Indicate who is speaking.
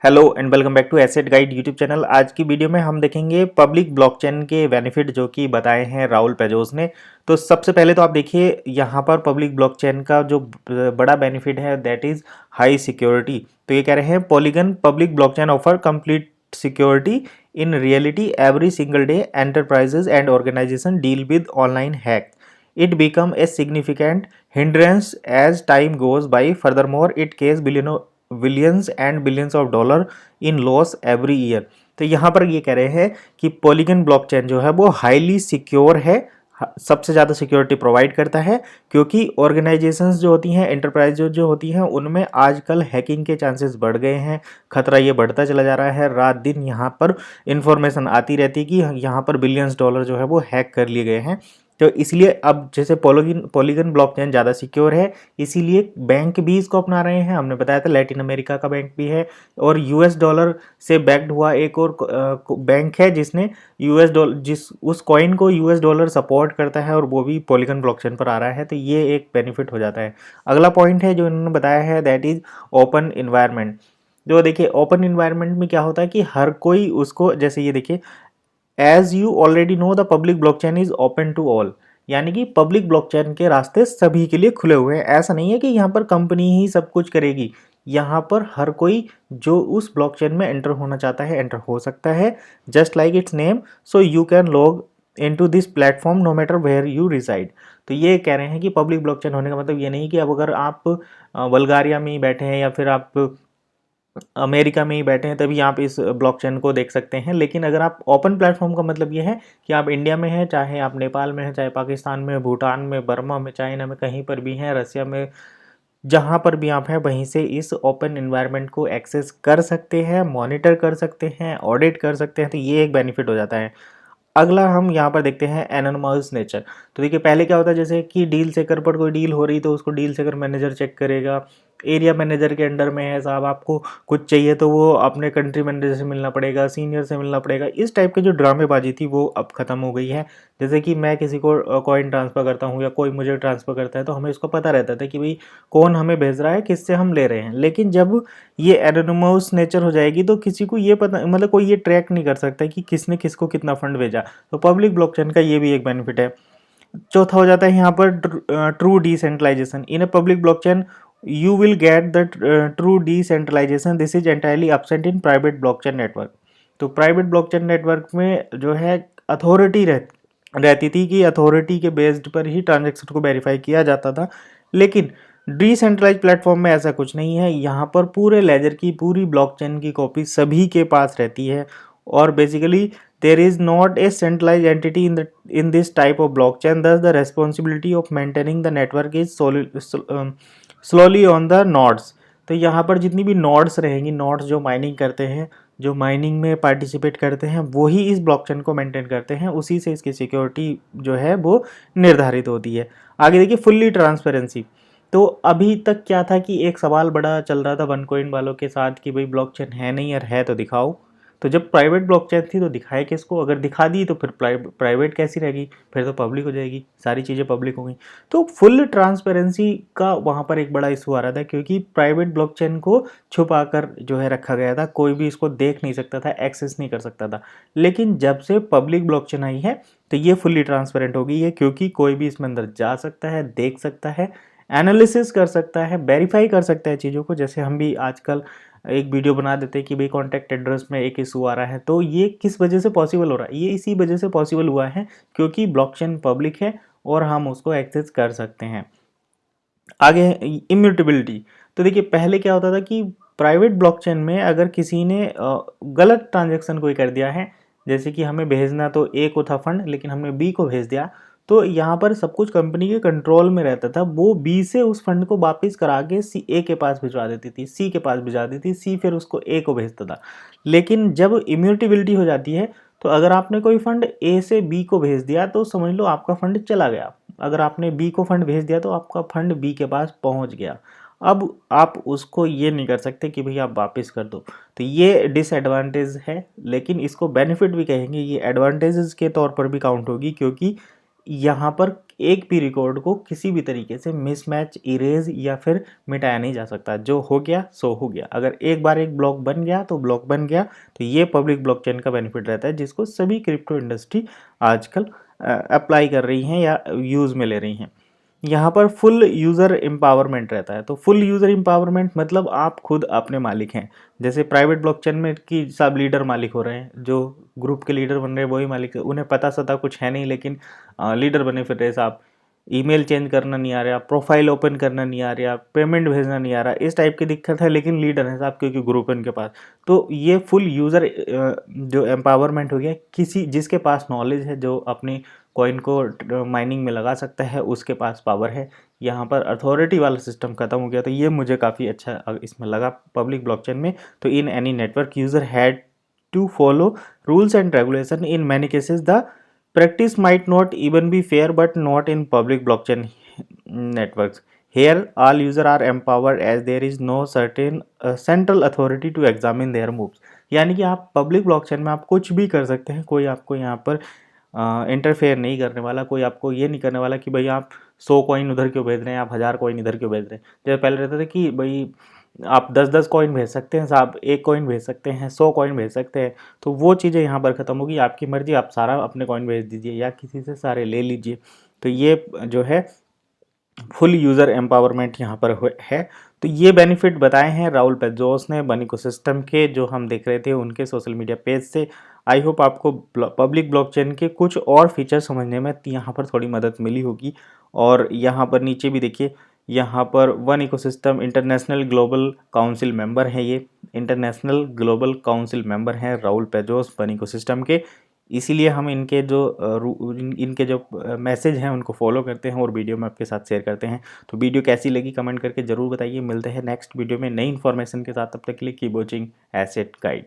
Speaker 1: Hello and welcome back to asset guide YouTube channel. आज की video में हम देखेंगे पब्लिक ब्लॉकचेन के बेनिफिट जो कि बताए हैं राहुल पेजोस ने। तो सबसे पहले तो आप देखिए यहाँ पर पब्लिक ब्लॉकचेन का जो बड़ा बेनिफिट है दैट इज हाई सिक्योरिटी। तो ये कह रहे हैं polygon public blockchain offer complete security in reality every single day enterprises and organization deal with online hack it become a significant hindrance as time goes by. Furthermore, it case billions and billions of dollar in loss every year. तो यहाँ पर ये कह रहे हैं कि polygon blockchain जो है वो हाईली सिक्योर है, सबसे ज़्यादा सिक्योरिटी प्रोवाइड करता है, क्योंकि ऑर्गेनाइजेशंस जो होती हैं, एंटरप्राइज जो होती हैं, उनमें आजकल हैकिंग के चांसेस बढ़ गए हैं। खतरा ये बढ़ता चला जा रहा है। रात दिन यहाँ पर इंफॉर्मेशन आती रहती है कि यहाँ पर बिलियंस डॉलर जो है वो हैक कर लिए गए हैं। तो इसलिए अब जैसे पॉलीगन ब्लॉकचेन ज़्यादा सिक्योर है, इसीलिए बैंक भी इसको अपना रहे हैं। हमने बताया था लैटिन अमेरिका का बैंक भी है, और यूएस डॉलर से बैक्ड हुआ एक और बैंक है जिसने यूएस डॉलर उस कॉइन को यूएस डॉलर सपोर्ट करता है, और वो भी पॉलीगन ब्लॉकचेन पर आ रहा है। तो ये एक बेनिफिट हो जाता है। अगला पॉइंट है जो इन्होंने बताया है दैट इज ओपन इन्वायरमेंट। जो देखिए ओपन इन्वायरमेंट में क्या होता है कि हर कोई उसको, जैसे ये देखिए as you already know the public blockchain is open to all, यानी कि पब्लिक ब्लॉकचेन के रास्ते सभी के लिए खुले हुए हैं। ऐसा नहीं है कि यहाँ पर कंपनी ही सब कुछ करेगी, यहाँ पर हर कोई जो उस ब्लॉकचेन में एंटर होना चाहता है एंटर हो सकता है, just like it's name. So you can log into this platform no matter where you reside. तो ये कह रहे हैं कि पब्लिक ब्लॉकचेन होने का मतलब ये नहीं कि अब अगर आप बल्गारिया में ही बैठे हैं या फिर आप अमेरिका में ही बैठे हैं तभी आप इस ब्लॉकचेन को देख सकते हैं। लेकिन अगर आप ओपन प्लेटफॉर्म का मतलब ये है कि आप इंडिया में हैं, चाहे आप नेपाल में हैं, चाहे पाकिस्तान में, भूटान में, बर्मा में, चाइना में, कहीं पर भी हैं, रसिया में, जहाँ पर भी आप हैं वहीं से इस ओपन इन्वायरमेंट को एक्सेस कर सकते हैं, मॉनिटर कर सकते हैं, ऑडिट कर सकते हैं। तो ये एक बेनिफिट हो जाता है। अगला हम यहाँ पर देखते हैं एनोनिमस नेचर। तो देखिए पहले क्या होता है, जैसे कि डील सेकर पर कोई डील हो रही तो उसको डील सेकर मैनेजर चेक करेगा, एरिया मैनेजर के अंडर में है साहब, आपको कुछ चाहिए तो वो अपने कंट्री मैनेजर से मिलना पड़ेगा, सीनियर से मिलना पड़ेगा। इस टाइप की जो ड्रामेबाजी थी वो अब खत्म हो गई है। जैसे कि मैं किसी को कॉइन ट्रांसफ़र करता हूँ या कोई मुझे ट्रांसफ़र करता है तो हमें इसको पता रहता था कि भाई कौन हमें भेज रहा है, किससे हम ले रहे हैं। लेकिन जब ये एनोनिमस नेचर हो जाएगी तो किसी को ये पता, मतलब कोई ये ट्रैक नहीं कर सकता कि किसने किसको कितना फंड भेजा। तो पब्लिक ब्लॉकचेन का ये भी एक बेनिफिट है। चौथा हो जाता है यहाँ पर true decentralization. In a public blockchain you will get the true decentralization. This is entirely absent in private blockchain network. तो प्राइवेट ब्लॉकचेन नेटवर्क में जो है अथॉरिटी रहती थी कि अथॉरिटी के बेस्ड पर ही ट्रांजेक्शन को वेरीफाई किया जाता था। लेकिन डिसेंट्रलाइज प्लेटफॉर्म में ऐसा कुछ नहीं है। यहाँ पर पूरे लेजर की, पूरी ब्लॉकचेन की कॉपी सभी के पास रहती है, और basically there is not a centralized entity in this type of blockchain. Thus the responsibility of maintaining the network is slowly on the nodes. तो यहाँ पर जितनी भी नोड्स रहेंगी, नोड्स जो माइनिंग करते हैं, जो माइनिंग में पार्टिसिपेट करते हैं, वही इस ब्लॉकचेन को मेंटेन करते हैं, उसी से इसकी सिक्योरिटी जो है वो निर्धारित होती है। आगे देखिए फुल्ली ट्रांसपेरेंसी। तो अभी तक क्या था कि एक सवाल बड़ा चल रहा था वनकॉइन वालों के साथ कि भाई ब्लॉकचेन है नहीं, यार है तो दिखाओ। तो जब प्राइवेट ब्लॉकचेन थी तो दिखाए किसको, अगर दिखा दी तो फिर प्राइवेट कैसी रहेगी, फिर तो पब्लिक हो जाएगी, सारी चीज़ें पब्लिक हो गई। तो फुल ट्रांसपेरेंसी का वहाँ पर एक बड़ा इशू आ रहा था, क्योंकि प्राइवेट ब्लॉकचेन को छुपा कर जो है रखा गया था, कोई भी इसको देख नहीं सकता था, एक्सेस नहीं कर सकता था। लेकिन जब से पब्लिक ब्लॉकचेन आई है तो ये फुल्ली ट्रांसपेरेंट हो गई है, क्योंकि कोई भी इसमें अंदर जा सकता है, देख सकता है, एनालिसिस कर सकता है, वेरीफाई कर सकता है चीज़ों को। जैसे हम भी आजकल एक वीडियो बना देते हैं कि भाई कॉन्टैक्ट एड्रेस में एक इशू आ रहा है, तो ये किस वजह से पॉसिबल हो रहा है, ये इसी वजह से पॉसिबल हुआ है क्योंकि ब्लॉकचेन पब्लिक है और हम उसको एक्सेस कर सकते हैं। आगे इम्यूटेबिलिटी। तो देखिए पहले क्या होता था कि प्राइवेट ब्लॉकचेन में अगर किसी ने गलत ट्रांजेक्शन कोई कर दिया है, जैसे कि हमें भेजना तो ए को था फंड लेकिन हमने बी को भेज दिया, तो यहाँ पर सब कुछ कंपनी के कंट्रोल में रहता था। वो बी से उस फंड को वापस करा के सी ए के पास भिजवा देती थी, सी के पास भिजवा देती थी, सी फिर उसको ए को भेजता था। लेकिन जब इम्यूटेबिलिटी हो जाती है तो अगर आपने कोई फंड ए से बी को भेज दिया तो समझ लो आपका फंड चला गया। अगर आपने बी को फंड भेज दिया तो आपका फंड बी के पास पहुंच गया। अब आप उसको ये नहीं कर सकते कि भैया आप वापस कर दो। तो ये डिसएडवांटेज है, लेकिन इसको बेनिफिट भी कहेंगे, ये एडवांटेजेस के तौर पर भी काउंट होगी, क्योंकि यहाँ पर एक भी रिकॉर्ड को किसी भी तरीके से मिसमैच, इरेज या फिर मिटाया नहीं जा सकता। जो हो गया सो हो गया। अगर एक बार एक ब्लॉक बन गया तो ब्लॉक बन गया। तो ये पब्लिक ब्लॉकचेन का बेनिफिट रहता है, जिसको सभी क्रिप्टो इंडस्ट्री आजकल अप्लाई कर रही हैं या यूज़ में ले रही हैं। यहाँ पर फुल यूज़र एम्पावरमेंट रहता है। तो फुल यूज़र एम्पावरमेंट मतलब आप खुद अपने मालिक हैं। जैसे प्राइवेट ब्लॉकचेन में कि सब लीडर मालिक हो रहे हैं, जो ग्रुप के लीडर बन रहे हैं वही मालिक है। उन्हें पता सता कुछ है नहीं, लेकिन लीडर बने फिर रहे साहब। ईमेल चेंज करना नहीं आ रहा, प्रोफाइल ओपन करना नहीं आ रहा, पेमेंट भेजना नहीं आ रहा, इस टाइप की दिक्कत है, लेकिन लीडर है साहब क्योंकि ग्रुप है उनके पास। तो ये फुल यूज़र जो एम्पावरमेंट हो गया, किसी जिसके पास नॉलेज है, जो अपनी कॉइन को माइनिंग में लगा सकता है, उसके पास पावर है। यहाँ पर अथॉरिटी वाला सिस्टम खत्म हो गया। तो ये मुझे काफ़ी अच्छा इसमें लगा पब्लिक ब्लॉकचेन में। तो in any network user had to follow rules and regulation. In many cases the practice might not even be fair, but not in public blockchain networks. Here all users are empowered as there is no certain central authority to examine their moves. यानी कि आप public blockchain में आप कुछ भी कर सकते हैं, कोई आपको यहाँ पर इंटरफेयर नहीं करने वाला, कोई आपको ये नहीं करने वाला कि भाई आप 100 कॉइन उधर क्यों भेज रहे हैं, आप 1000 कॉइन इधर क्यों भेज रहे हैं। जैसे पहले रहता था कि भाई आप 10-10 कॉइन भेज सकते हैं साहब, 1 कॉइन भेज सकते हैं, 100 कॉइन भेज सकते हैं। तो वो चीज़ें यहाँ पर ख़त्म होगी। आपकी मर्ज़ी, आप सारा अपने कॉइन भेज दीजिए या किसी से सारे ले लीजिए। तो ये जो है फुल यूज़र एम्पावरमेंट यहाँ पर है। तो ये बेनिफिट बताए हैं राहुल पेजोस ने बन इकोसिस्टम के, जो हम देख रहे थे उनके सोशल मीडिया पेज से। आई होप आपको पब्लिक ब्लॉकचेन के कुछ और फीचर समझने में यहाँ पर थोड़ी मदद मिली होगी। और यहाँ पर नीचे भी देखिए, यहाँ पर one ecosystem international global council member हैं। ये इंटरनेशनल ग्लोबल काउंसिल मेंबर हैं राहुल पेजोस बन इकोसिस्टम के। इसीलिए हम इनके जो मैसेज हैं उनको फॉलो करते हैं और वीडियो में आपके साथ शेयर करते हैं। तो वीडियो कैसी लगी कमेंट करके ज़रूर बताइए। मिलते हैं नेक्स्ट वीडियो में नई इन्फॉर्मेशन के साथ। तब तक के लिए कीप वॉचिंग एसेट गाइड।